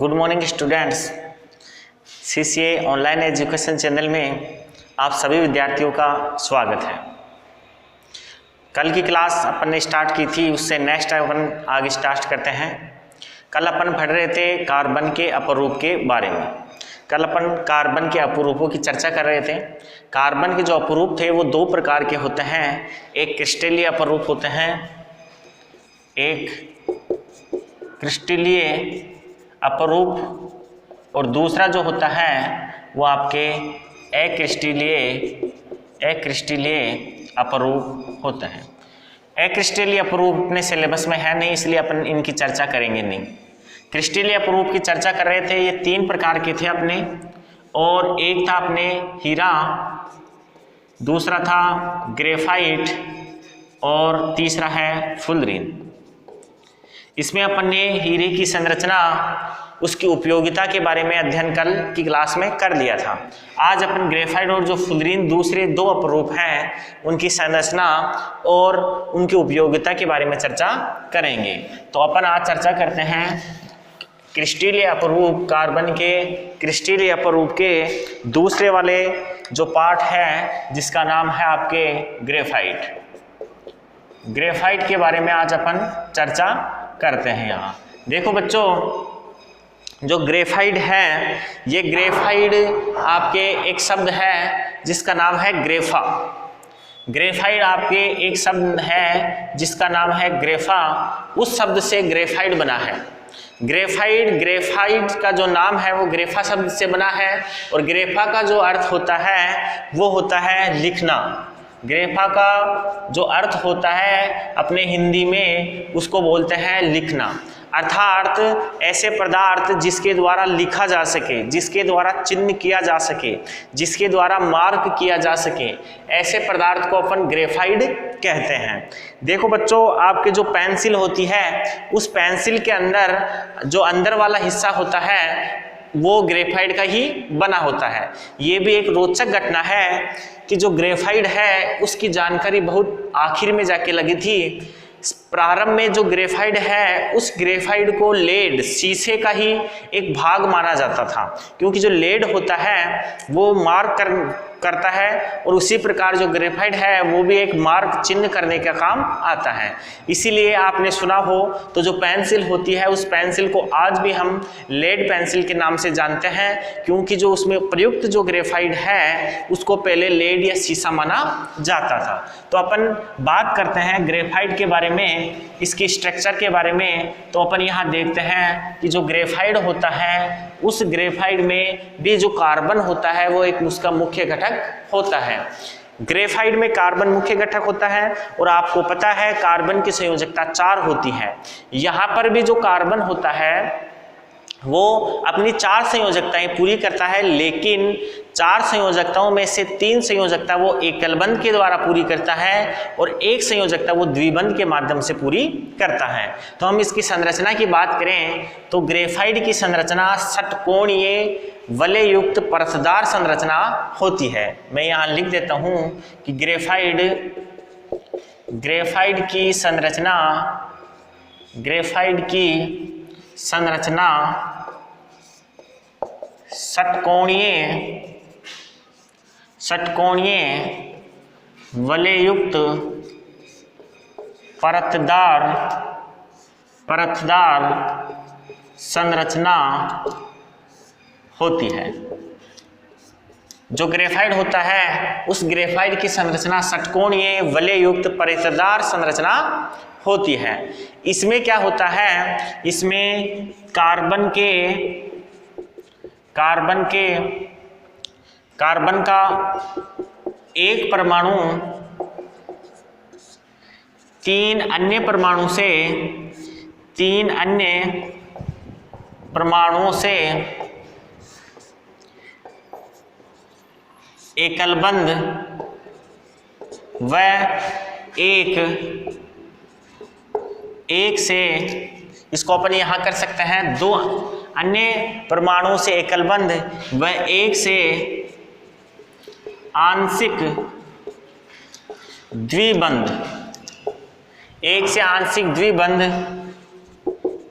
Good morning students. CCA online education channel में आप सभी विद्यार्थियों का स्वागत है। कल की क्लास अपन ने स्टार्ट की थी, उससे नेक्स्ट अपन आगे स्टार्ट करते हैं। कल अपन पढ़ रहे थे कार्बन के अपरूप के बारे में। कल अपन कार्बन के अपरूपों की चर्चा कर रहे थे। कार्बन के जो अपरूप थे वो दो प्रकार के होते हैं, एक क्रिस्टलीय अपरूप होते हैं, एक क्रिस्टलीय अपरूप, और दूसरा जो होता है वो आपके अक्रिस्टलीय अपरूप होता है। अक्रिस्टलीय अपरूप अपने सिलेबस में है नहीं, इसलिए अपन इनकी चर्चा करेंगे नहीं। क्रिस्टलीय अपरूप की चर्चा कर रहे थे, ये तीन प्रकार के थे अपने, और एक था अपने हीरा, दूसरा था ग्रेफाइट, और तीसरा है फुलरीन। इसमें अपन ने हीरे की संरचना, उसकी उपयोगिता के बारे में अध्ययन कल की क्लास में कर लिया था। आज अपन ग्रेफाइट और जो फुलरीन दूसरे दो अपरूप हैं उनकी संरचना और उनकी उपयोगिता के बारे में चर्चा करेंगे। तो अपन आज चर्चा करते हैं क्रिस्टलीय अपरूप, कार्बन के क्रिस्टलीय अपरूप के दूसरे वाले जो पार्ट है जिसका नाम है आपके ग्रेफाइट। ग्रेफाइट के बारे में आज अपन चर्चा करते हैं। यहाँ देखो बच्चों, जो ग्रेफाइट है, ये ग्रेफाइट आपके एक शब्द है जिसका नाम है ग्रेफा। ग्रेफाइट आपके एक शब्द है जिसका नाम है ग्रेफा, उस शब्द से ग्रेफाइट बना है। ग्रेफाइट का जो नाम है वो ग्रेफा शब्द से बना है, और ग्रेफा का जो अर्थ होता है वो होता है लिखना। ग्रेफा का जो अर्थ होता है अपने हिंदी में उसको बोलते हैं लिखना, अर्थात ऐसे पदार्थ जिसके द्वारा लिखा जा सके, जिसके द्वारा चिन्ह किया जा सके, जिसके द्वारा मार्क किया जा सके, ऐसे पदार्थ को अपन ग्रेफाइट कहते हैं। देखो बच्चों, आपके जो पेंसिल होती है उस पेंसिल के अंदर जो अंदर वाला हिस्सा होता है वो ग्रेफाइट का ही बना होता है। ये भी एक रोचक घटना है कि जो ग्रेफाइट है उसकी जानकारी बहुत आखिर में जाके लगी थी। प्रारंभ में जो ग्रेफाइट है उस ग्रेफाइट को लेड, शीशे का ही एक भाग माना जाता था, क्योंकि जो लेड होता है वो मार्क करता है, और उसी प्रकार जो ग्रेफाइट है वो भी एक मार्क चिन्ह करने का काम आता है। इसीलिए आपने सुना हो तो जो पेंसिल होती है उस पेंसिल को आज भी हम लेड पेंसिल के नाम से जानते हैं, क्योंकि जो उसमें प्रयुक्त जो ग्रेफाइट है उसको पहले लेड या शीशा माना जाता था। तो अपन बात करते हैं ग्रेफाइट के बारे में, इसके स्ट्रक्चर के बारे में। तो अपन यहाँ देखते हैं कि जो ग्रेफाइट होता है उस ग्रेफाइट में भी जो कार्बन होता है वो एक उसका मुख्य घटक होता है। ग्रेफाइट में कार्बन मुख्य घटक होता है, और आपको पता है कार्बन की संयोजकता 4 होती है। यहाँ पर भी जो कार्बन होता है वो अपनी 4 संयोजकताएं पूरी करता है, लेकिन 4 संयोजकताओं में से 3 संयोजकता वो एकल बंध के द्वारा पूरी करता है, और एक संयोजकता वो द्विबंध के माध्यम से पूरी करता है। तो हम इसकी संरचना की बात करें तो ग्रेफाइट की संरचना षटकोणीय वलय युक्त परतदार संरचना होती है। मैं यहाँ लिख देता हूँ कि ग्रेफाइट की संरचना षटकोणीय वलययुक्त परतदार संरचना होती है। जो ग्रेफाइट होता है उस ग्रेफाइट की संरचना षटकोणीय वलययुक्त परतदार संरचना होती है। इसमें क्या होता है, इसमें कार्बन का एक परमाणु 3 अन्य परमाणुओं से एकल बंध व एक से, इसको अपन यहां कर सकते हैं 2 अन्य परमाणुओं से एकल बंध व एक से आंशिक द्विबंध, एक से आंशिक द्विबंध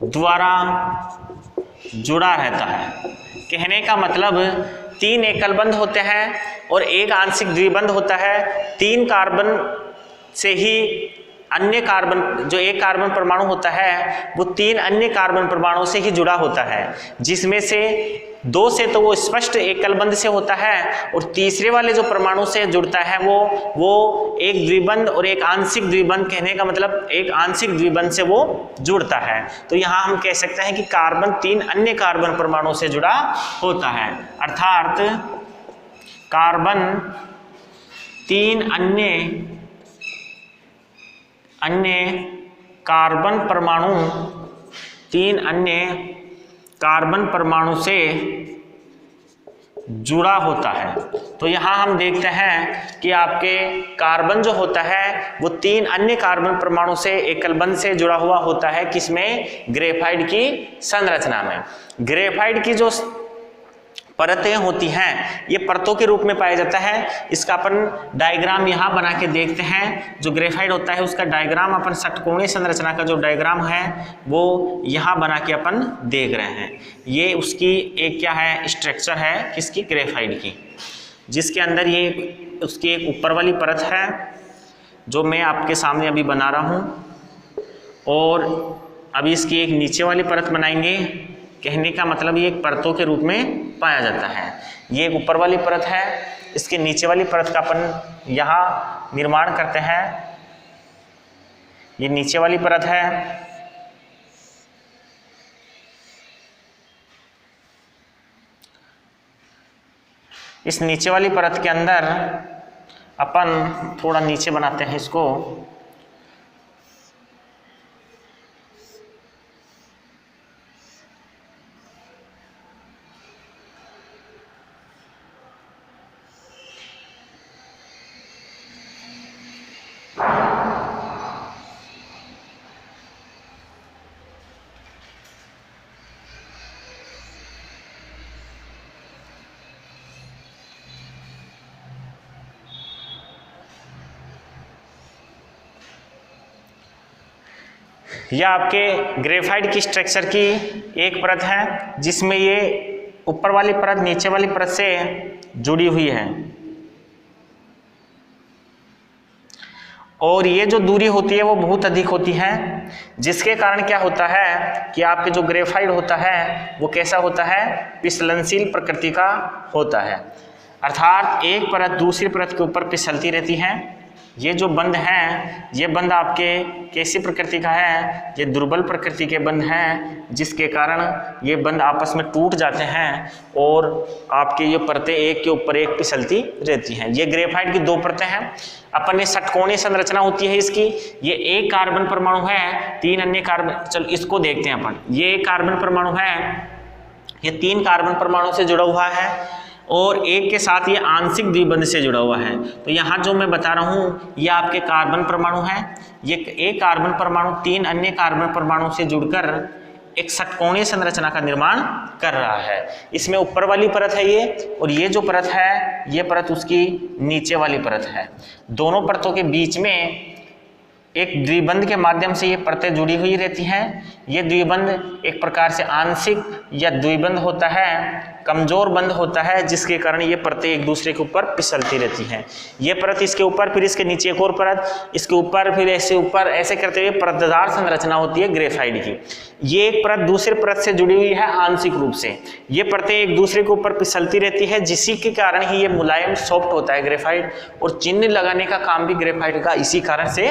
द्वारा जुड़ा रहता है। कहने का मतलब 3 एकल बंध होते हैं और एक आंशिक द्विबंध होता है। 3 कार्बन से ही अन्य कार्बन, जो एक कार्बन परमाणु होता है वो 3 अन्य कार्बन परमाणुओं से ही जुड़ा होता है, जिसमें से 2 से तो वो स्पष्ट एकल बंध से होता है और तीसरे वाले जो परमाणु से जुड़ता है वो एक द्विबंध और एक आंशिक द्विबंध, कहने का मतलब एक आंशिक द्विबंध से वो जुड़ता है। तो यहाँ हम कह सकते हैं कि कार्बन 3 अन्य कार्बन परमाणु से जुड़ा होता है, अर्थात कार्बन 3 अन्य कार्बन परमाणु 3 अन्य कार्बन परमाणु से जुड़ा होता है। तो यहाँ हम देखते हैं कि आपके कार्बन जो होता है वो 3 अन्य कार्बन परमाणु से एकल बंध से जुड़ा हुआ होता है। किसमें? ग्रेफाइट की संरचना में। ग्रेफाइट की जो परतें होती हैं ये परतों के रूप में पाया जाता है। इसका अपन डायग्राम यहाँ बना के देखते हैं। जो ग्रेफाइट होता है उसका डायग्राम अपन षटकोणीय संरचना का जो डायग्राम है वो यहाँ बना के अपन देख रहे हैं। ये उसकी एक क्या है, स्ट्रक्चर है किसकी? ग्रेफाइट की, जिसके अंदर ये उसकी एक ऊपर वाली परत है जो मैं आपके सामने अभी बना रहा हूँ, और अभी इसकी एक नीचे वाली परत बनाएंगे। कहने का मतलब ये एक परतों के रूप में पाया जाता है। ये एक ऊपर वाली परत है, इसके नीचे वाली परत का अपन यहाँ निर्माण करते हैं। ये नीचे वाली परत है, इस नीचे वाली परत के अंदर अपन थोड़ा नीचे बनाते हैं इसको। यह आपके ग्रेफाइट की स्ट्रक्चर की एक परत है जिसमें ये ऊपर वाली परत नीचे वाली परत से जुड़ी हुई है, और ये जो दूरी होती है वो बहुत अधिक होती है, जिसके कारण क्या होता है कि आपके जो ग्रेफाइट होता है वो कैसा होता है? फिसलनशील प्रकृति का होता है। अर्थात एक परत दूसरी परत के ऊपर फिसलती रहती है। ये जो बंध हैं ये बंध आपके कैसी प्रकृति का है? ये दुर्बल प्रकृति के बंध हैं, जिसके कारण ये बंध आपस में टूट जाते हैं और आपके ये परतें एक के ऊपर एक फिसलती रहती हैं। ये ग्रेफाइट की 2 परतें हैं। अपन ने षटकोणीय संरचना होती है इसकी। ये एक कार्बन परमाणु है, 3 अन्य कार्बन, चलो इसको देखते हैं अपन। ये एक कार्बन परमाणु है, ये 3 कार्बन परमाणु से जुड़ा हुआ है और एक के साथ ये आंशिक द्विबंध से जुड़ा हुआ है। तो यहाँ जो मैं बता रहा हूँ ये आपके कार्बन परमाणु है। ये एक कार्बन परमाणु 3 अन्य कार्बन परमाणु से जुड़कर एक षटकोणीय संरचना का निर्माण कर रहा है। इसमें ऊपर वाली परत है ये, और ये जो परत है ये परत उसकी नीचे वाली परत है। दोनों परतों के बीच में एक द्विबंध के माध्यम से ये परतें जुड़ी हुई रहती हैं। ये द्विबंध एक प्रकार से आंशिक या द्विबंध होता है, कमजोर बंध होता है, जिसके कारण ये परतें एक दूसरे के ऊपर फिसलती रहती हैं। ये परत इसके ऊपर, फिर इसके नीचे एक और परत, इसके ऊपर, फिर ऐसे ऊपर, ऐसे करते हुए परतदार संरचना होती है ग्रेफाइट की। ये एक परत दूसरे परत से जुड़ी हुई है आंशिक रूप से। ये परतें एक दूसरे के ऊपर फिसलती रहती है, जिसी के कारण ही ये मुलायम सॉफ्ट होता है ग्रेफाइट, और चिन्ह लगाने का काम भी ग्रेफाइट का इसी कारण से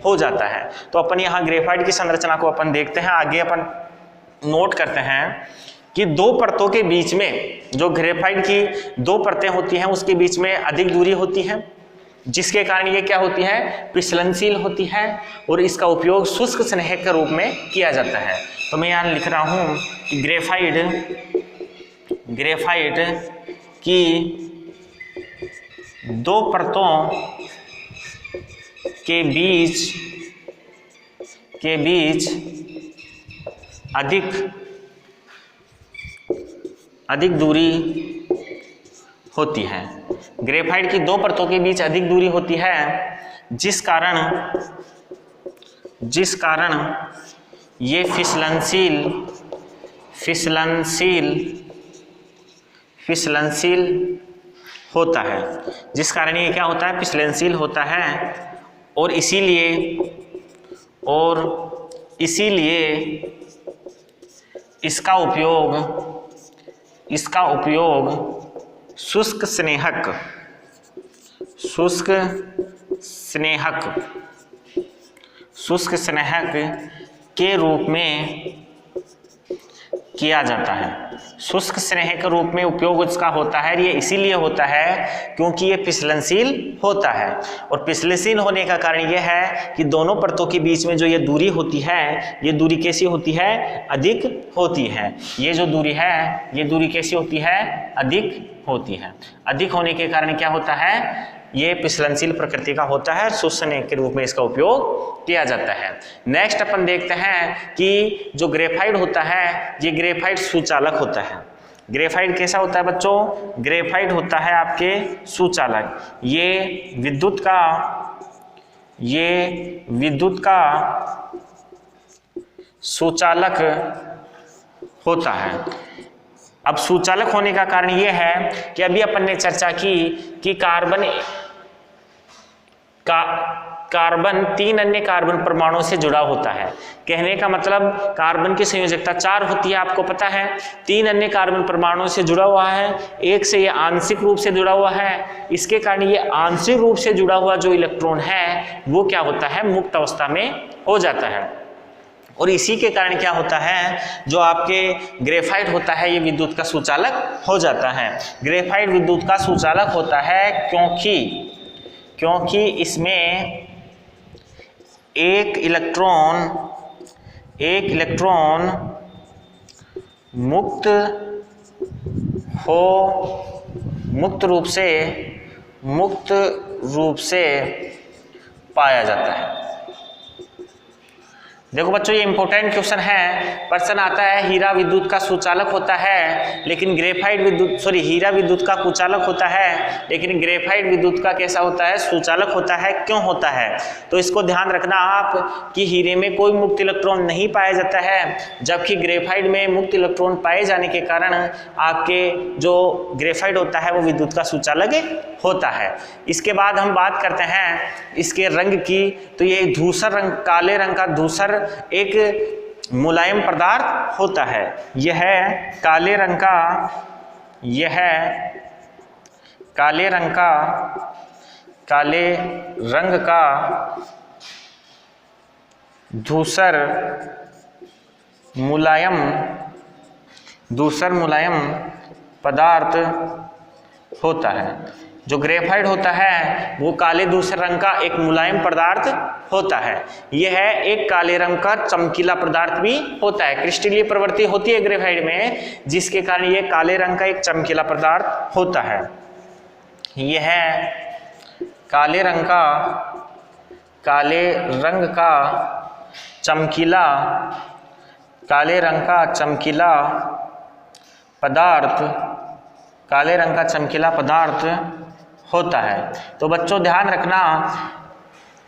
हो जाता है। तो अपन यहाँ ग्रेफाइट की संरचना को अपन देखते हैं। आगे अपन नोट करते हैं कि 2 परतों के बीच में, जो ग्रेफाइट की 2 परतें होती हैं उसके बीच में अधिक दूरी होती है, जिसके कारण ये क्या होती है? फिसलनशील होती है, और इसका उपयोग शुष्क स्नेहक के रूप में किया जाता है। तो मैं यहाँ लिख रहा हूँ कि ग्रेफाइट की 2 परतों के बीच अधिक दूरी होती है। ग्रेफाइट की 2 परतों के बीच अधिक दूरी होती है, जिस कारण ये फिसलनशील होता है, जिस कारण ये क्या होता है, फिसलनशील होता है। और इसीलिए इसका उपयोग शुष्क स्नेहक के रूप में किया जाता है। शुष्क स्नेह के रूप में उपयोग इसका होता है। ये इसीलिए होता है क्योंकि ये फिसलनशील होता है, और फिसलनशील होने का कारण ये है कि दोनों परतों के बीच में जो ये दूरी होती है, ये दूरी कैसी होती है, अधिक होती है। ये जो दूरी है, ये दूरी कैसी होती है, अधिक होती है। अधिक होने के कारण क्या होता है, ये फिसलनशील प्रकृति का होता है, शुष्क स्नेह के रूप में इसका उपयोग किया जाता है। नेक्स्ट अपन देखते हैं कि जो ग्रेफाइट होता है, ये ग्रेफाइट सुचालक होता है। ग्रेफाइट कैसा होता है बच्चों, ग्रेफाइट होता है आपके सुचालक। ये विद्युत का सुचालक होता है। अब सुचालक होने का कारण यह है कि अभी अपन ने चर्चा की कि कार्बन 3 अन्य कार्बन परमाणुओं से जुड़ा होता है। कहने का मतलब कार्बन की संयोजकता 4 होती है, आपको पता है। 3 अन्य कार्बन परमाणुओं से जुड़ा हुआ है, एक से ये आंशिक रूप से जुड़ा हुआ है। इसके कारण ये आंशिक रूप से जुड़ा हुआ जो इलेक्ट्रॉन है वो क्या होता है, मुक्त अवस्था में हो जाता है। और इसी के कारण क्या होता है, जो आपके ग्रेफाइट होता है ये विद्युत का सुचालक हो जाता है। ग्रेफाइट विद्युत का सुचालक होता है क्योंकि इसमें एक इलेक्ट्रॉन मुक्त रूप से पाया जाता है। देखो बच्चों, ये इंपॉर्टेंट क्वेश्चन है। प्रश्न आता है हीरा विद्युत का सुचालक होता है लेकिन हीरा विद्युत का कुचालक होता है, लेकिन ग्रेफाइट विद्युत का कैसा होता है, सुचालक होता है। क्यों होता है, तो इसको ध्यान रखना आप कि हीरे में कोई मुक्त इलेक्ट्रॉन नहीं पाया जाता है, जबकि ग्रेफाइट में मुक्त इलेक्ट्रॉन पाए जाने के कारण आपके जो ग्रेफाइट होता है वो विद्युत का सुचालक होता है। इसके बाद हम बात करते हैं इसके रंग की। तो ये धूसर रंग, काले रंग का धूसर एक मुलायम पदार्थ होता है। यह काले रंग का धूसर मुलायम पदार्थ होता है। जो ग्रेफाइट होता है वो काले धूसर रंग का एक मुलायम पदार्थ होता है। यह एक काले रंग का चमकीला पदार्थ भी होता है। क्रिस्टलीय प्रवृत्ति होती है ग्रेफाइट में, जिसके कारण यह काले रंग का एक चमकीला पदार्थ होता है। यह काले रंग का चमकीला पदार्थ होता है। तो बच्चों ध्यान रखना,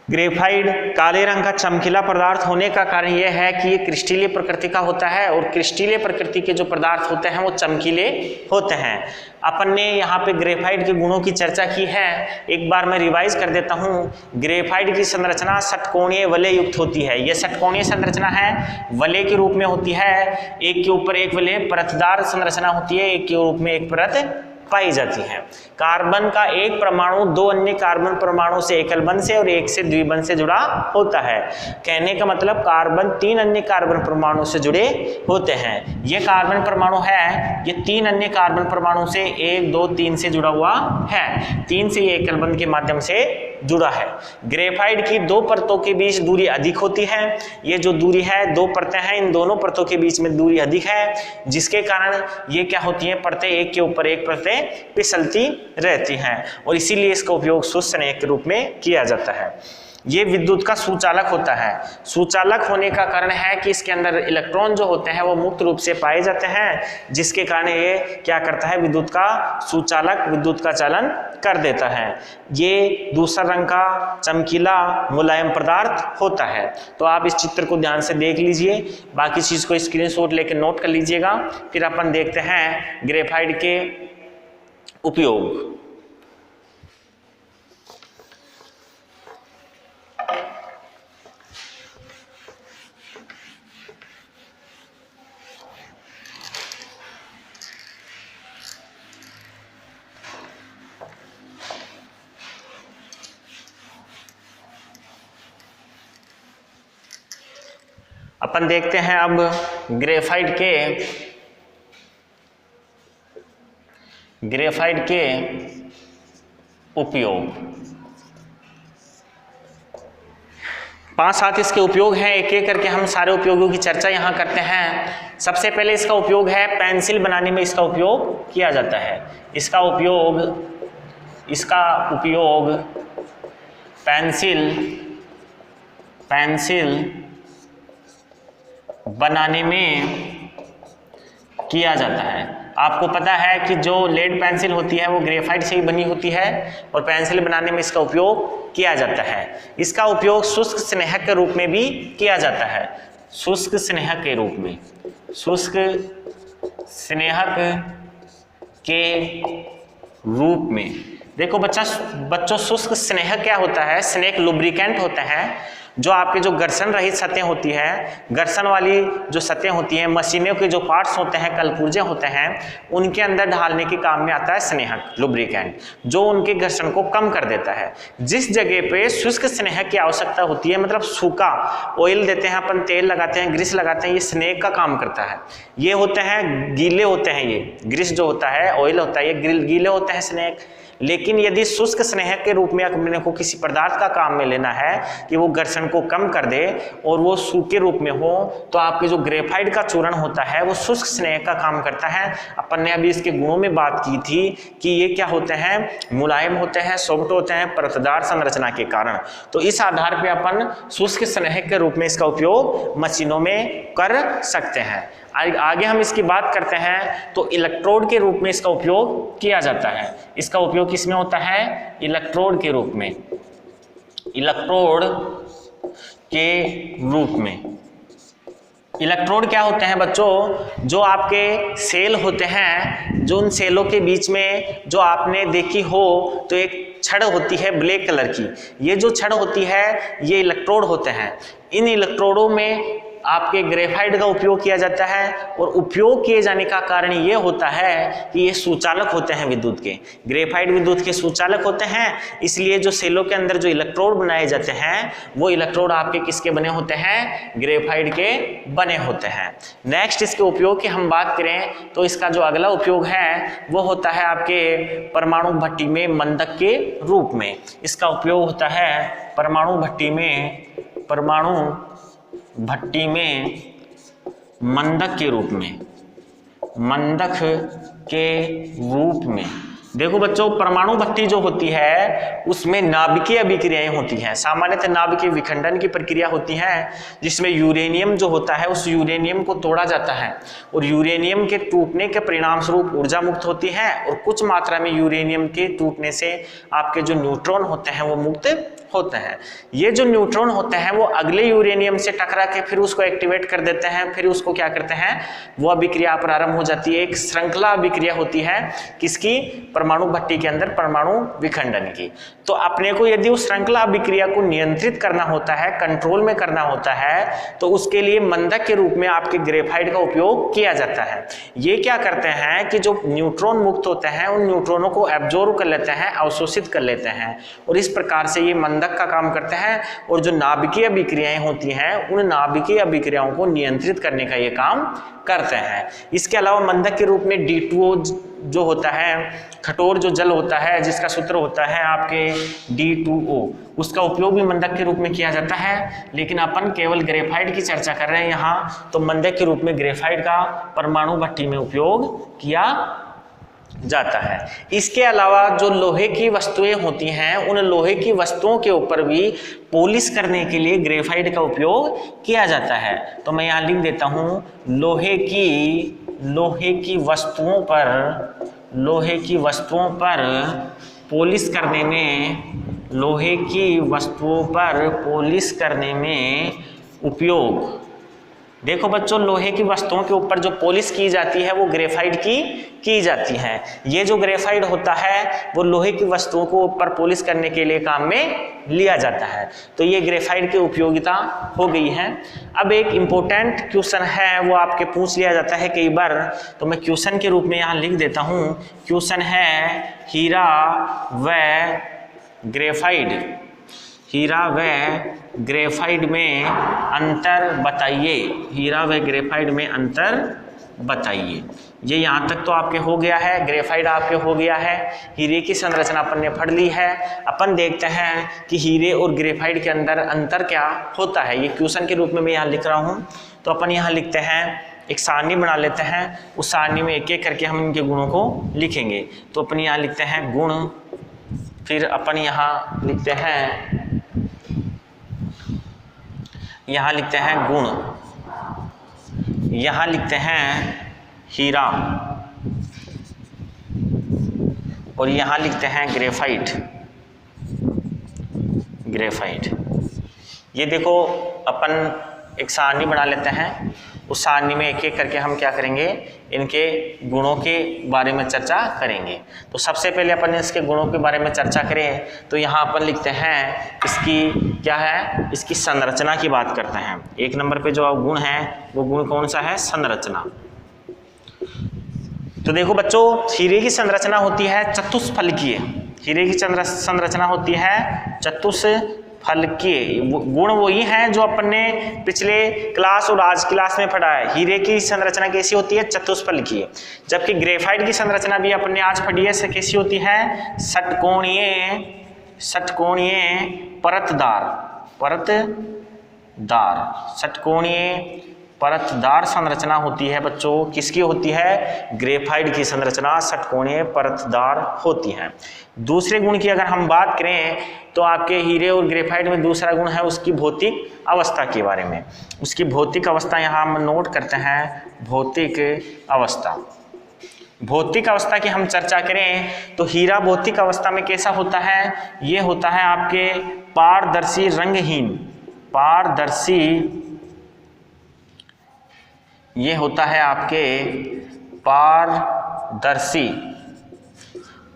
ग्रेफाइट काले रंग का चमकीला पदार्थ होने का कारण यह है कि ये क्रिस्टलीय प्रकृति का होता है, और क्रिस्टलीय प्रकृति के जो पदार्थ होते हैं वो चमकीले होते हैं। अपन ने यहाँ पे ग्रेफाइट के गुणों की चर्चा की है, एक बार मैं रिवाइज कर देता हूँ। ग्रेफाइट की संरचना षटकोणीय वलय युक्त होती है। यह षटकोणीय संरचना है, वलय के रूप में होती है, एक के ऊपर एक वलय, परतदार संरचना होती है, एक के रूप में एक परत पाई जाती है। कार्बन का एक परमाणु 2 अन्य कार्बन परमाणु से एकल बंध से और एक से द्विबंध से जुड़ा होता है। कहने का मतलब कार्बन 3 अन्य कार्बन परमाणु से जुड़े होते हैं। ये कार्बन परमाणु है, ये 3 अन्य कार्बन परमाणु से 1, 2, 3 से जुड़ा हुआ है। 3 से ये एकल बंध के माध्यम से जुड़ा है। ग्रेफाइट की 2 परतों के बीच दूरी अधिक होती है। ये जो दूरी है, 2 परतें हैं, इन दोनों परतों के बीच में दूरी अधिक है, जिसके कारण ये क्या होती है, परतें एक के ऊपर एक परतें फिसलती रहती हैं, और इसीलिए इसका उपयोग शुष्क स्नेह के रूप में किया जाता है। ये विद्युत का सुचालक होता है। सुचालक होने का कारण है कि इसके अंदर इलेक्ट्रॉन जो होते हैं वो मुक्त रूप से पाए जाते हैं, जिसके कारण ये क्या करता है, विद्युत का सुचालक विद्युत का चालन कर देता है। ये दूसरा रंग का चमकीला मुलायम पदार्थ होता है। तो आप इस चित्र को ध्यान से देख लीजिए, बाकी चीज को स्क्रीनशॉट लेकर नोट कर लीजिएगा। फिर अपन देखते हैं ग्रेफाइट के उपयोग। अपन देखते हैं अब ग्रेफाइट के उपयोग। 5-7 इसके उपयोग हैं, एक एक करके हम सारे उपयोगों की चर्चा यहाँ करते हैं। सबसे पहले इसका उपयोग है पेंसिल बनाने में इसका उपयोग किया जाता है। इसका उपयोग पेंसिल बनाने में किया जाता है। आपको पता है कि जो लेड पेंसिल होती है वो ग्रेफाइट से ही बनी होती है और पेंसिल बनाने में इसका उपयोग किया जाता है। इसका उपयोग शुष्क स्नेहक के रूप में भी किया जाता है। शुष्क स्नेहक के रूप में देखो बच्चों शुष्क स्नेहक क्या होता है? स्नेहक लुब्रिकेंट होता है जो आपके जो घर्षण रहित सतह होती है, घर्षण वाली जो सतह होती हैं, मशीनों के जो पार्ट्स होते हैं, कलपुर्जे होते हैं, उनके अंदर डालने के काम में आता है स्नेहक लुब्रिकेंट, जो उनके घर्षण को कम कर देता है। जिस जगह पे शुष्क स्नेहक की आवश्यकता होती है, मतलब सूखा ऑयल देते हैं अपन, तेल लगाते हैं, ग्रीस लगाते हैं, ये स्नेहक का काम करता है। ये होते हैं गीले होते हैं, ये ग्रीस जो होता है, ऑयल होता है, ये गीले होते हैं स्नेहक। लेकिन यदि शुष्क स्नेहक के रूप में अपने को किसी पदार्थ का काम में लेना है कि वो घर्षण को कम कर दे और वो सूखे रूप में हो, तो आपके जो ग्रेफाइट का चूर्ण होता है वो शुष्क स्नेहक का काम करता है। अपन ने अभी इसके गुणों में बात की थी कि ये क्या होते हैं, मुलायम होते हैं, सॉफ्ट होते हैं परतदार संरचना के कारण। तो इस आधार पर अपन शुष्क स्नेहक के रूप में इसका उपयोग मशीनों में कर सकते हैं। आगे हम इसकी बात करते हैं तो इलेक्ट्रोड के रूप में इसका उपयोग किया जाता है। इसका उपयोग किसमें होता है? इलेक्ट्रोड के रूप में। इलेक्ट्रोड क्या होते हैं बच्चों? जो आपके सेल होते हैं, जो उन सेलों के बीच में जो आपने देखी हो तो एक छड़ होती है ब्लैक कलर की, ये जो छड़ होती है ये इलेक्ट्रोड होते हैं। इन इलेक्ट्रोडों में आपके ग्रेफाइट का उपयोग किया जाता है और उपयोग किए जाने का कारण ये होता है कि ये सुचालक होते हैं विद्युत के। ग्रेफाइट विद्युत के सुचालक होते हैं, इसलिए जो सेलों के अंदर जो इलेक्ट्रोड बनाए जाते हैं वो इलेक्ट्रोड आपके किसके बने होते हैं? ग्रेफाइट के बने होते हैं। नेक्स्ट इसके उपयोग की हम बात करें तो इसका जो अगला उपयोग है वो होता है आपके परमाणु भट्टी में मंदक के रूप में। इसका उपयोग होता है परमाणु भट्टी में मंदक के रूप में। देखो बच्चों, परमाणु भट्टी जो होती है उसमें नाभिकीय अभिक्रियाएं होती हैं। सामान्यतः नाभिकीय विखंडन की प्रक्रिया होती है जिसमें यूरेनियम जो होता है उस यूरेनियम को तोड़ा जाता है और यूरेनियम के टूटने के परिणाम स्वरूप ऊर्जा मुक्त होती है और कुछ मात्रा में यूरेनियम के टूटने से आपके जो न्यूट्रॉन होते हैं वो मुक्त होते हैं। ये जो न्यूट्रॉन होते हैं वो अगले यूरेनियम से टकरा के फिर उसको एक्टिवेट कर देते हैं, फिर उसको क्या करते हैं, वो अभिक्रिया प्रारंभ हो जाती है। एक श्रृंखला अभिक्रिया होती है किसकी? परमाणु भट्टी के अंदर परमाणु विखंडन की। तो अपने को यदि उस श्रृंखला अभिक्रिया को नियंत्रित करना होता है, कंट्रोल में करना होता है, तो उसके लिए मंदक के रूप में आपके ग्रेफाइट का उपयोग किया जाता है। ये क्या करते हैं कि जो न्यूट्रॉन मुक्त होते हैं उन न्यूट्रॉनों को एब्जॉर्ब कर लेते हैं, अवशोषित कर लेते हैं और इस प्रकार से ये मंदक का काम करते हैं और जो नाभिकीय अभिक्रियाएं होती हैं उन नाभिकीय अभिक्रियाओं को नियंत्रित करने का ये काम करते हैं। इसके अलावा मंदक के रूप में D2O जो होता है, कठोर जो जल होता है जिसका सूत्र होता है आपके D2O, उसका उपयोग भी मंदक के रूप में किया जाता है। लेकिन अपन केवल ग्रेफाइट की चर्चा कर रहे हैं यहाँ, तो मंदक के रूप में ग्रेफाइट का परमाणु भट्टी में उपयोग किया जाता है। इसके अलावा जो लोहे की वस्तुएं होती हैं, उन लोहे की वस्तुओं के ऊपर भी पॉलिश करने के लिए ग्रेफाइट का उपयोग किया जाता है। तो मैं यहाँ लिख देता हूँ, लोहे की वस्तुओं पर पॉलिश करने में, लोहे की वस्तुओं पर पॉलिश करने में उपयोग। देखो बच्चों, लोहे की वस्तुओं के ऊपर जो पॉलिश की जाती है वो ग्रेफाइट की जाती है। ये जो ग्रेफाइट होता है वो लोहे की वस्तुओं को ऊपर पॉलिश करने के लिए काम में लिया जाता है। तो ये ग्रेफाइट की उपयोगिता हो गई है। अब एक इम्पोर्टेंट क्वेश्चन है, वो आपके पूछ लिया जाता है कई बार, तो मैं क्वेश्चन के रूप में यहाँ लिख देता हूँ। क्वेश्चन है, हीरा व ग्रेफाइट में अंतर बताइए। हीरा व ग्रेफाइट में अंतर बताइए। ये यहाँ तक तो आपके हो गया है, ग्रेफाइट आपके हो गया है, हीरे की संरचना अपन ने पढ़ ली है। अपन देखते हैं कि हीरे और ग्रेफाइट के अंदर अंतर क्या होता है। ये क्वेश्चन के रूप में मैं यहाँ लिख रहा हूँ। तो अपन यहाँ लिखते हैं, एक सारणी बना लेते हैं, उस सारणी में एक एक करके हम इनके गुणों को लिखेंगे। तो अपन यहाँ लिखते हैं गुण, फिर अपन यहाँ लिखते हैं गुण, यहाँ लिखते हैं हीरा, और यहाँ लिखते हैं ग्रेफाइट। ये देखो, अपन एक सारणी बना लेते हैं, उस सारणी में एक एक करके हम क्या करेंगे, इनके गुणों के बारे में चर्चा करेंगे। तो सबसे पहले अपन इसके गुणों के बारे में चर्चा करें तो यहाँ अपन लिखते हैं, इसकी क्या है, इसकी संरचना की बात करते हैं। एक नंबर पे जो गुण है वो गुण कौन सा है, संरचना। तो देखो बच्चों, हीरे की संरचना होती है चतुष्फलकीय। हीरे की संरचना होती है चतुष्फलकीय। गुण वही हैं जो अपन ने पिछले क्लास और आज क्लास में पढ़ा है। हीरे की संरचना कैसी होती है, चतुष्फलकीय। जबकि ग्रेफाइट की संरचना भी अपन ने आज पढ़ी है, कैसी होती है, षटकोणीय परतदार संरचना होती है बच्चों। किसकी होती है, ग्रेफाइट की संरचना षटकोणीय परतदार होती है। दूसरे गुण की अगर हम बात करें तो आपके हीरे और ग्रेफाइट में दूसरा गुण है उसकी भौतिक अवस्था के बारे में। उसकी भौतिक अवस्था यहाँ हम नोट करते हैं, भौतिक अवस्था की हम चर्चा करें तो हीरा भौतिक अवस्था में कैसा होता है, ये होता है आपके पारदर्शी रंगहीन, ये होता है आपके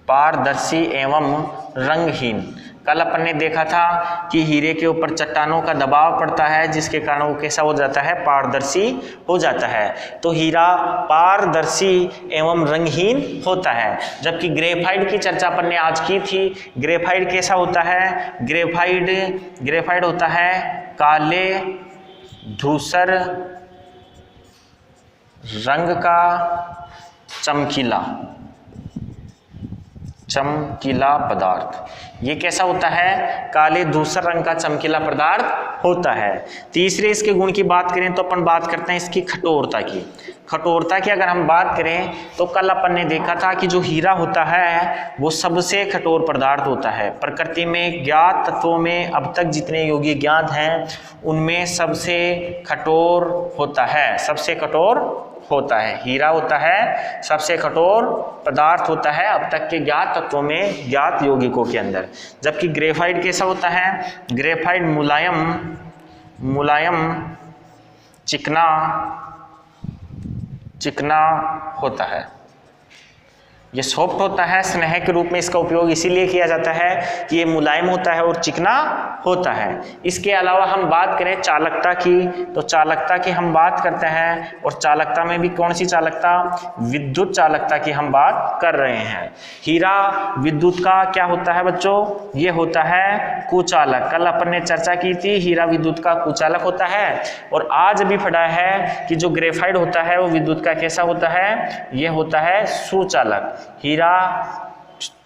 पारदर्शी एवं रंगहीन। कल अपन ने देखा था कि हीरे के ऊपर चट्टानों का दबाव पड़ता है, जिसके कारण वो कैसा हो जाता है, पारदर्शी हो जाता है। तो हीरा पारदर्शी एवं रंगहीन होता है। जबकि ग्रेफाइट की चर्चा अपन ने आज की थी। ग्रेफाइट कैसा होता है, ग्रेफाइट होता है काले धूसर रंग का चमकीला पदार्थ। ये कैसा होता है, काले धूसर रंग का चमकीला पदार्थ होता है। तीसरे इसके गुण की बात करें तो अपन बात करते हैं इसकी कठोरता की अगर हम बात करें तो कल अपन ने देखा था कि जो हीरा होता है वो सबसे कठोर पदार्थ होता है। प्रकृति में ज्ञात तत्वों में अब तक जितने यौगिक ज्ञात हैं उनमें सबसे कठोर होता है, हीरा होता है सबसे कठोर पदार्थ होता है अब तक के ज्ञात तत्वों में, ज्ञात यौगिकों के अंदर। जबकि ग्रेफाइट कैसा होता है, ग्रेफाइट मुलायम चिकना होता है। ये सॉफ्ट होता है, स्नेह के रूप में इसका उपयोग इसीलिए किया जाता है कि ये मुलायम होता है और चिकना होता है। इसके अलावा हम बात करें चालकता की, तो चालकता की हम बात करते हैं, और चालकता में भी कौन सी चालकता, विद्युत चालकता की हम बात कर रहे हैं। हीरा विद्युत का क्या होता है बच्चों, ये होता है कुचालक। कल अपन ने चर्चा की थी, हीरा विद्युत का कुचालक होता है। और आज भी पढ़ा है कि जो ग्रेफाइट होता है वो विद्युत का कैसा होता है, ये होता है सुचालक। हीरा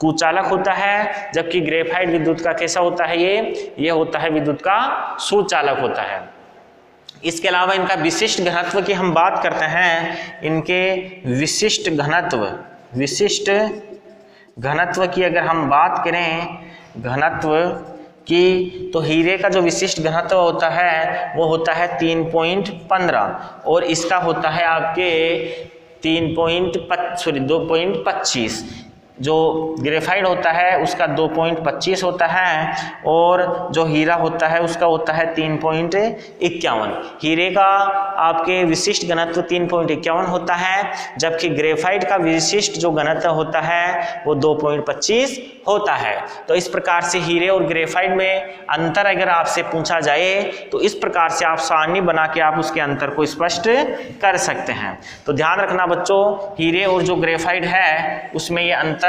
कुचालक होता है, जबकि ग्रेफाइट विद्युत का कैसा होता है, ये होता है विद्युत का सुचालक होता है। इसके अलावा इनका विशिष्ट घनत्व की हम बात करते हैं। इनके विशिष्ट घनत्व विशिष्ट घनत्व की अगर हम बात करें घनत्व की, तो हीरे का जो विशिष्ट घनत्व होता है वो होता है 3.15 और इसका होता है आपके 2.25। जो ग्रेफाइट होता है उसका 2.25 होता है और जो हीरा होता है उसका होता है 3.51। हीरे का आपके विशिष्ट घनत्व 3.51 होता है, जबकि ग्रेफाइट का विशिष्ट जो घनत्व होता है वो 2.25 होता है। तो इस प्रकार से हीरे और ग्रेफाइट में अंतर अगर आपसे पूछा जाए तो इस प्रकार से आप सारणी बना के आप उसके अंतर को स्पष्ट कर सकते हैं। तो ध्यान रखना बच्चों, हीरे और जो ग्रेफाइट है उसमें ये अंतर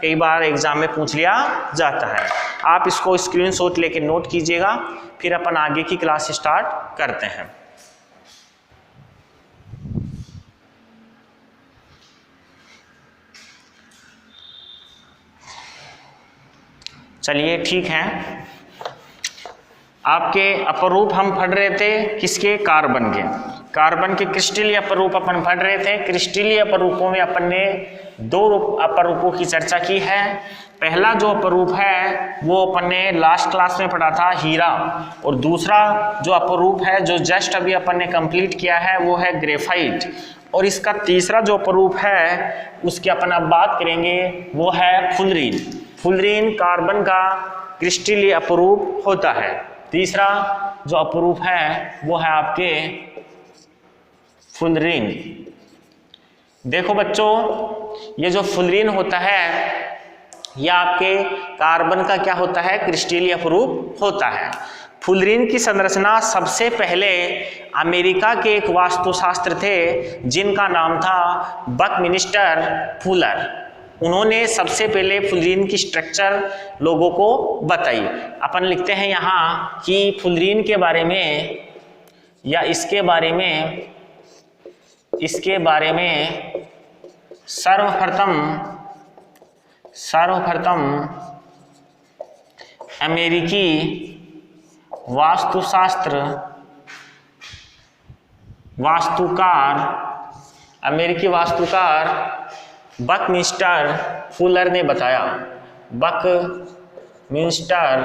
कई बार एग्जाम में पूछ लिया जाता है। आप इसको स्क्रीनशॉट लेके नोट कीजिएगा, फिर अपन आगे की क्लास स्टार्ट करते हैं। चलिए ठीक है, आपके अपरूप हम पढ़ रहे थे किसके? कार्बन के। कार्बन के क्रिस्टलीय अपरूप अपन पढ़ रहे थे। क्रिस्टलीय अपरूपों में अपन ने 2 अपरूपों की चर्चा की है। पहला जो अपरूप है वो अपन ने लास्ट क्लास में पढ़ा था, हीरा, और दूसरा जो अपरूप है जो जस्ट अभी अपन ने कंप्लीट किया है वो है ग्रेफाइट, और इसका तीसरा जो अपरूप है उसकी अपन अब बात करेंगे वो है फुलरीन। फुलरीन कार्बन का क्रिस्टलीय अपरूप होता है। तीसरा जो अपरूप है वो है आपके फुलरीन। देखो बच्चों, ये जो फुलरीन होता है यह आपके कार्बन का क्या होता है? क्रिस्टलीय अपरूप होता है। फुलरीन की संरचना सबसे पहले अमेरिका के एक वास्तुशास्त्र थे जिनका नाम था बकमिंस्टर फुलर। उन्होंने सबसे पहले फुलरीन की स्ट्रक्चर लोगों को बताई। अपन लिखते हैं यहाँ कि फुलरीन के बारे में या इसके बारे में सर्वप्रथम अमेरिकी वास्तुकार बकमिंस्टर फुलर ने बताया। बकमिंस्टर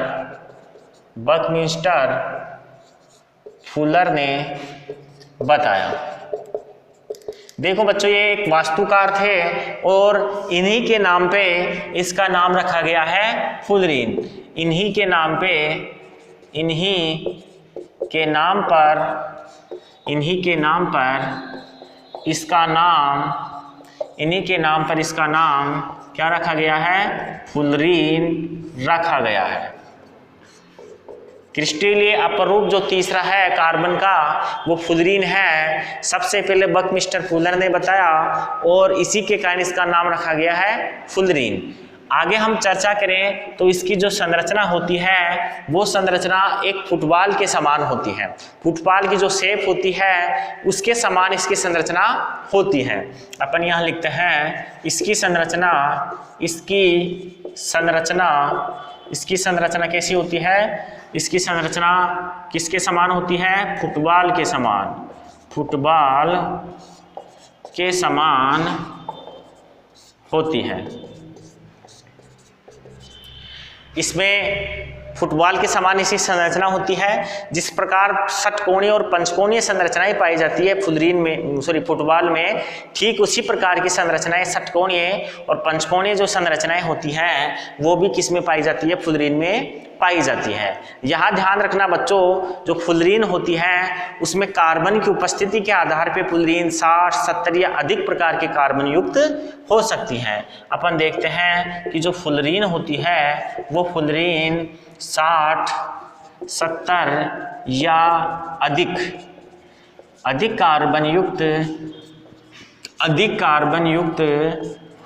फुलर ने बताया। देखो बच्चों, ये एक वास्तुकार थे और इन्हीं के नाम पे इसका नाम रखा गया है फुलरीन। इन्हीं के नाम पर इसका नाम क्या रखा गया है? फुलरीन रखा गया है। क्रिस्टलीय अपरूप जो तीसरा है कार्बन का वो फुलरीन है। सबसे पहले बकमिंस्टर फुलर ने बताया और इसी के कारण इसका नाम रखा गया है फुलरीन। आगे हम चर्चा करें तो इसकी जो संरचना होती है वो संरचना एक फुटबॉल के समान होती है। फुटबॉल की जो शेप होती है उसके समान इसकी संरचना होती है। अपन यहाँ लिखते हैं इसकी संरचना कैसी होती है? इसकी संरचना किसके समान होती है? फुटबॉल के समान होती है। इसमें फुटबॉल के समान इसी संरचना होती है। जिस प्रकार षटकोणीय और पंचकोणीय संरचनाएं पाई जाती है फुटबॉल में, ठीक उसी प्रकार की संरचनाएं षटकोणीय और पंचकोणीय जो संरचनाएं होती हैं वो भी किस में पाई जाती है? फुलरीन में पाई जाती है। यहाँ ध्यान रखना बच्चों, जो फुलरीन होती है उसमें कार्बन की उपस्थिति के आधार पर फुलरीन 60, 70 या अधिक प्रकार के कार्बन युक्त हो सकती हैं। अपन देखते हैं कि जो फुलरीन होती है वो फुलरीन 60, 70 या अधिक कार्बन युक्त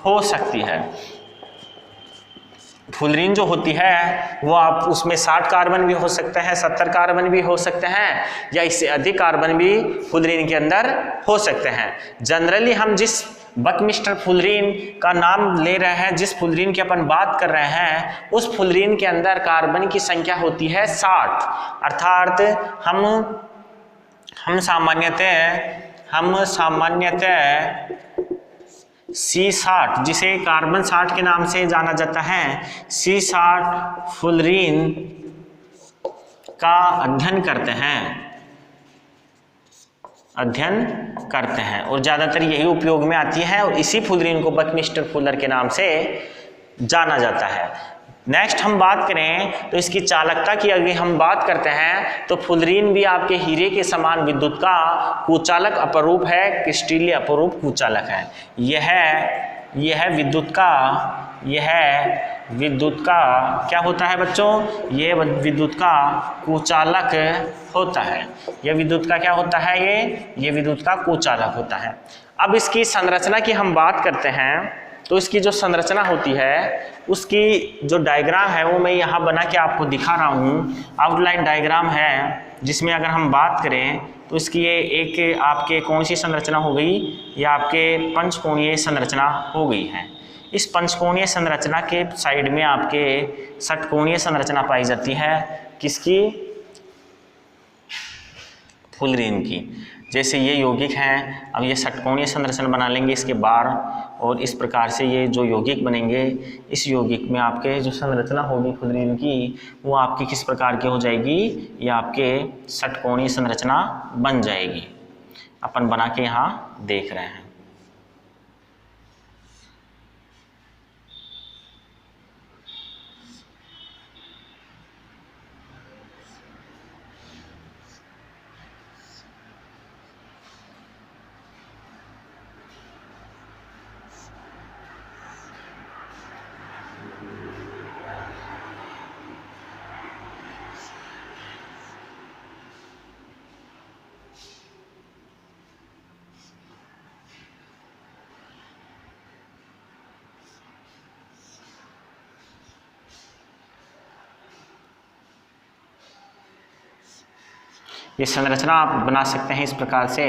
हो सकती है। फुलरीन जो होती है वो आप उसमें 60 कार्बन भी हो सकते हैं, 70 कार्बन भी हो सकते हैं या इससे अधिक कार्बन भी फुलरीन के अंदर हो सकते हैं। जनरली हम जिस बकमिंस्टर फुलरीन का नाम ले रहे हैं, जिस फुलरीन की अपन बात कर रहे हैं, उस फुलरीन के अंदर कार्बन की संख्या होती है 60। अर्थात हम सामान्यतः C60 जिसे कार्बन 60 के नाम से जाना जाता है, C60 फुलरीन का अध्ययन करते हैं और ज़्यादातर यही उपयोग में आती है और इसी फुलरीन को बकमिस्टर फुलर के नाम से जाना जाता है। नेक्स्ट हम बात करें तो इसकी चालकता की अगर हम बात करते हैं तो फुलरीन भी आपके हीरे के समान विद्युत का कुचालक अपरूप है, क्रिस्टलीय अपरूप कुचालक है। यह विद्युत का क्या होता है बच्चों? यह विद्युत का कुचालक होता है। यह विद्युत का क्या होता है? ये विद्युत का कुचालक होता है। अब इसकी संरचना की हम बात करते हैं तो इसकी जो संरचना होती है उसकी जो डायग्राम है वो मैं यहाँ बना के आपको दिखा रहा हूँ। आउटलाइन डायग्राम है जिसमें अगर हम बात करें तो इसकी ये एक आपके कौन सी संरचना हो गई? ये आपके पंचकोणीय संरचना हो गई है। इस पंचकोणीय संरचना के साइड में आपके षटकोणीय संरचना पाई जाती है। किसकी? फुलरीन की। जैसे ये यौगिक हैं, अब ये षटकोणीय संरचना बना लेंगे इसके बार और इस प्रकार से ये जो यौगिक बनेंगे, इस यौगिक में आपके जो संरचना होगी फुलरीन की वो आपकी किस प्रकार की हो जाएगी? ये आपके षटकोणीय संरचना बन जाएगी। अपन बना के यहाँ देख रहे हैं। ये संरचना आप बना सकते हैं इस प्रकार से,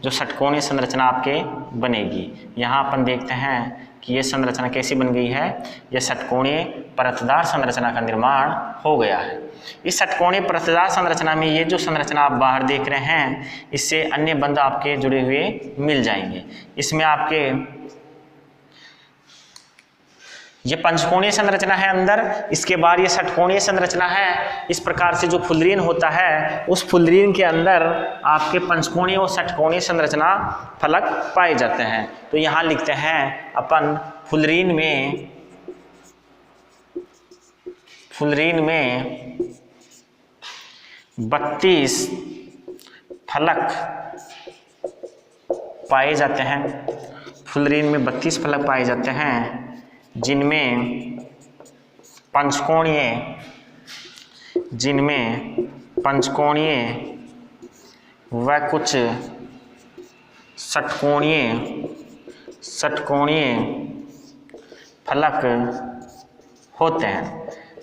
जो षटकोणीय संरचना आपके बनेगी। यहाँ अपन देखते हैं कि ये संरचना कैसी बन गई है। यह षटकोणीय परतदार संरचना का निर्माण हो गया है। इस षटकोणीय परतदार संरचना में ये जो संरचना आप बाहर देख रहे हैं, इससे अन्य बंध आपके जुड़े हुए मिल जाएंगे। इसमें आपके ये पंचकोणीय संरचना है अंदर, इसके बाद ये षटकोणीय संरचना है। इस प्रकार से जो फुलरीन होता है उस फुलरीन के अंदर आपके पंचकोणीय और षटकोणीय संरचना फलक पाए जाते हैं। तो यहाँ लिखते हैं अपन फुलरीन में 32 फलक पाए जाते हैं। फुलरीन में 32 फलक पाए जाते हैं जिनमें पंचकोणीय व कुछ षटकोणीय फलक होते हैं।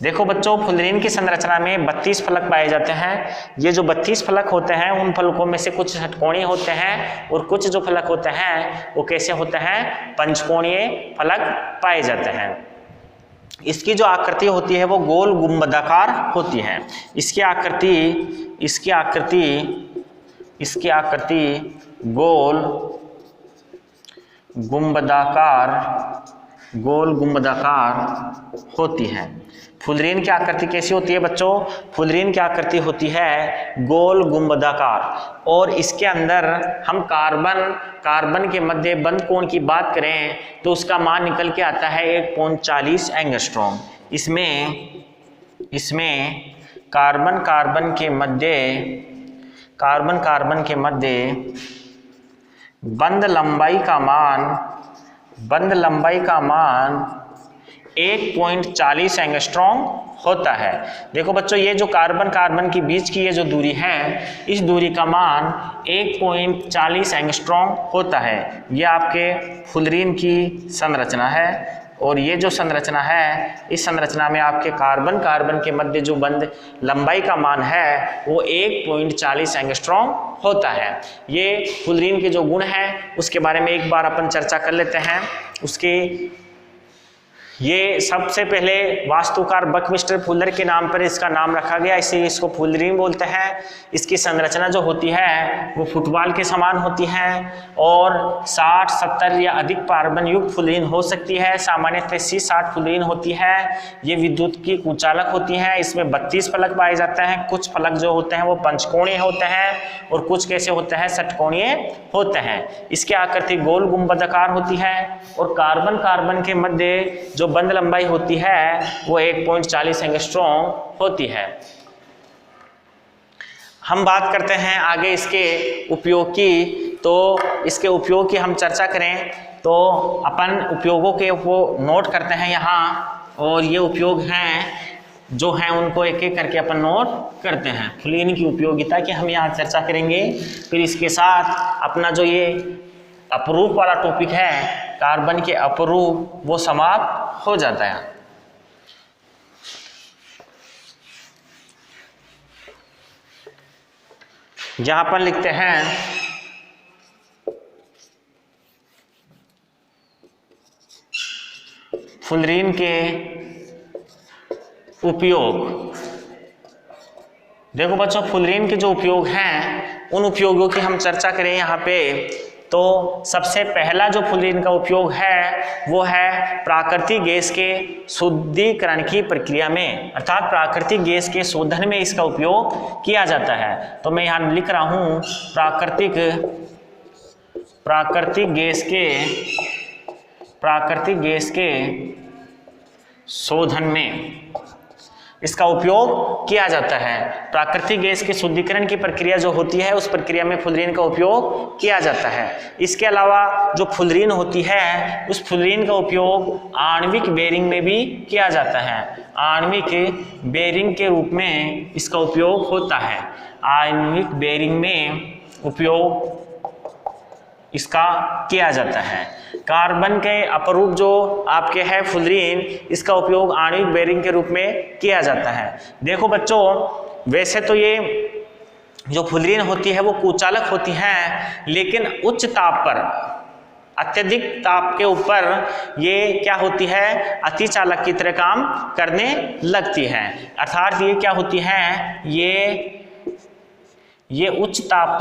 देखो बच्चों, फुलरीन की संरचना में 32 फलक पाए जाते हैं। ये जो 32 फलक होते हैं उन फलकों में से कुछ षटकोणीय होते हैं और कुछ जो फलक होते हैं वो कैसे होते हैं? पंचकोणीय फलक पाए जाते हैं। इसकी जो आकृति होती है वो गोल गुंबदाकार होती है। इसकी आकृति गोल गुंबदाकार होती है। फुलरीन की आकृति कैसी होती है बच्चों? फुलरीन की आकृति होती है गोल गुंबदाकार और इसके अंदर हम कार्बन के मध्य बंध कोण की बात करें तो उसका मान निकल के आता है 1.40 एंगस्ट्रॉम। इसमें कार्बन के मध्य बंध लंबाई का मान 1.40 एंगस्ट्रॉम होता है। देखो बच्चों, ये जो कार्बन की बीच की ये जो दूरी है, इस दूरी का मान 1.40 एंगस्ट्रॉम होता है। ये आपके फुलरीन की संरचना है और ये जो संरचना है, इस संरचना में आपके कार्बन के मध्य जो बंध लंबाई का मान है वो 1.40 एंगस्ट्रॉम होता है। ये फुलरीन के जो गुण हैं उसके बारे में एक बार अपन चर्चा कर लेते हैं। ये सबसे पहले वास्तुकार बकमिस्टर फुलर के नाम पर इसका नाम रखा गया, इसीलिए इसको फुलरीन बोलते हैं। इसकी संरचना जो होती है वो फुटबॉल के समान होती है और 60, 70 या अधिक कार्बन युक्त फुलरीन हो सकती है। सामान्यतः 60 फुलरीन होती है। ये विद्युत की कुचालक होती है। इसमें 32 फलक पाए जाते हैं। कुछ फलक जो होते हैं वो पंचकोणीय होते हैं और कुछ कैसे होते हैं, षटकोणीय होते हैं। इसकी आकृति गोल गुंबदाकार होती है और कार्बन कार्बन के मध्य जो बंद लंबाई होती है वो 1.40 एंगस्ट्रॉम होती है। हम बात करते हैं आगे इसके उपयोग की। तो इसके उपयोग की हम चर्चा करें तो अपन उपयोगों के वो नोट करते हैं यहाँ, और ये उपयोग हैं जो हैं उनको एक एक करके अपन नोट करते हैं। फुलरीन की उपयोगिता की हम यहाँ चर्चा करेंगे। फिर इसके साथ अपना जो ये अपरूप वाला टॉपिक है, कार्बन के अपरूप, वो समाप्त हो जाता है। जहां पर लिखते हैं फुलरीन के उपयोग। देखो बच्चों, फुलरीन के जो उपयोग हैं उन उपयोगों की हम चर्चा करें यहाँ पे। तो सबसे पहला जो फुलरीन का उपयोग है वो है प्राकृतिक गैस के शुद्धिकरण की प्रक्रिया में, अर्थात प्राकृतिक गैस के शोधन में इसका उपयोग किया जाता है। तो मैं यहाँ लिख रहा हूँ प्राकृतिक गैस के शोधन में इसका उपयोग किया जाता है। प्राकृतिक गैस के शुद्धिकरण की प्रक्रिया जो होती है उस प्रक्रिया में फुलरीन का उपयोग किया जाता है। इसके अलावा जो फुलरीन होती है उस फुलरीन का उपयोग आणविक बेरिंग में भी किया जाता है। आणविक बेरिंग के रूप में इसका उपयोग होता है। आणविक बेरिंग में उपयोग इसका किया जाता है। कार्बन के अपरूप जो आपके है फुलरीन, इसका उपयोग आणविक बेरिंग के रूप में किया जाता है। देखो बच्चों, वैसे तो ये जो फुलरीन होती है वो कुचालक होती है, लेकिन उच्च ताप पर, अत्यधिक ताप के ऊपर ये क्या होती है, अतिचालक की तरह काम करने लगती है। अर्थात ये क्या होती है, ये उच्च ताप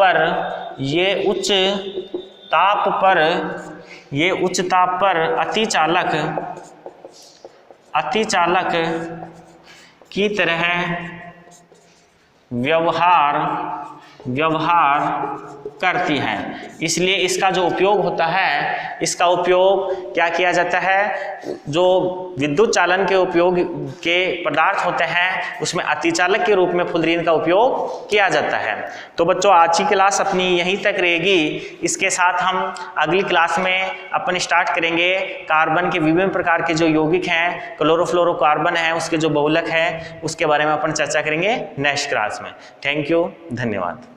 पर अतिचालक की तरह व्यवहार करती है। इसलिए इसका जो उपयोग होता है, इसका उपयोग क्या किया जाता है, जो विद्युत चालन के उपयोग के पदार्थ होते हैं उसमें अतिचालक के रूप में फुलरीन का उपयोग किया जाता है। तो बच्चों, आज की क्लास अपनी यहीं तक रहेगी। इसके साथ हम अगली क्लास में अपन स्टार्ट करेंगे कार्बन के विभिन्न प्रकार के जो यौगिक हैं, क्लोरोफ्लोरोकार्बन है, उसके जो बहुलक है, उसके बारे में अपन चर्चा करेंगे नेक्स्ट क्लास में। थैंक यू, धन्यवाद।